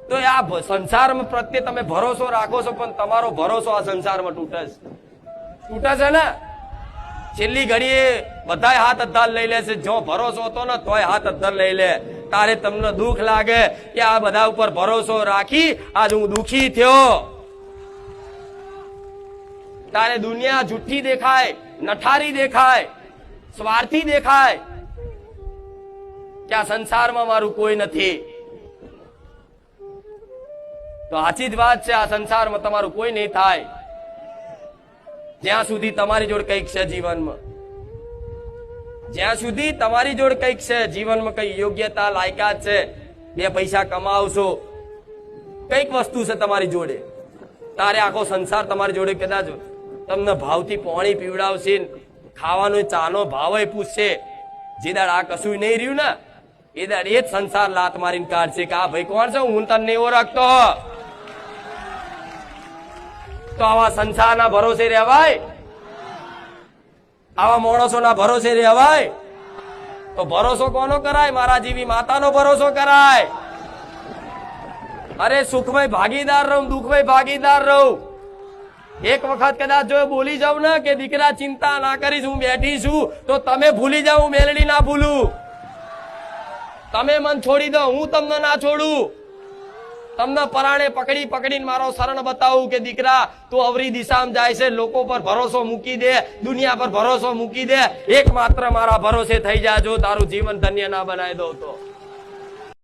તો આ સંસારમાં પ્રત્યે તમે ભરોસો રાખો છો, પણ તમારો ભરોસો આ સંસારમાં તૂટે છે ને. છેલ્લી ઘડીએ બધા હાથ અદ્ધાર લઈ લે છે. જો ભરોસો હતો ને તોય હાથ અદ્ધાર લઈ લે. તારે તમને દુઃખ લાગે કે આ બધા ઉપર ભરોસો રાખી આજ હું દુઃખી થયો. તારે દુનિયા જુઠ્ઠી દેખાય, નઠારી દેખાય, સ્વાર્થી દેખાય કે આ સંસારમાં મારું કોઈ નથી. તો સાચી જ વાત છે, આ સંસારમાં તમારું કોઈ નહીં થાય જ્યાં સુધી તમારી જોડે કંઈક છે જીવનમાં. જ્યાં સુધી તમારી જોડે કંઈક છે જીવનમાં, કઈ યોગ્યતા લાયકાત છે, બે પૈસા કમાવશો, કઈક વસ્તુ છે તમારી જોડે, તારે આખો સંસાર તમારી જોડે કદાચ તમને ભાવથી પાણી પીવડાવશે, ખાવાનો ચાનો ભાવ પૂછશે. જે દાડ આ કશું નહીં રહ્યું ને એ દાડ એ જ સંસાર લાત મારીને કાઢશે કે આ ભાઈ કોણ છે, હું તને નહીં ઓળખતો. તો આવા સંસારના ભરોસે રહેવાય? આવા માણસોના ભરોસે રહેવાય? તો ભરોસો કોનો કરાય? મારા જેવી માતાનો ભરોસો કરાય. અરે સુખમય ભાગીદાર રહું, દુઃખમય ભાગીદાર રહું. એક વખત કદાચ જો બોલી જાઉં ને કે દીકરા ચિંતા ના કરીશ, હું બેઠી છું, તો તમે ભૂલી જાઓ, હું મેલડી ના ભૂલું. તમે મન છોડી દો, હું તમને ના છોડું. તમને પરાણે પકડી પકડીને મારો શરણ બતાવું કે દીકરા તું અવરી દિશામાં જાય છે, લોકો પર ભરોસો મૂકી દે, દુનિયા પર ભરોસો મૂકી દે, એકમાત્ર મારા ભરોસે થઈ જાજો, તારું જીવન ધન્ય ના બનાવી દઉં તો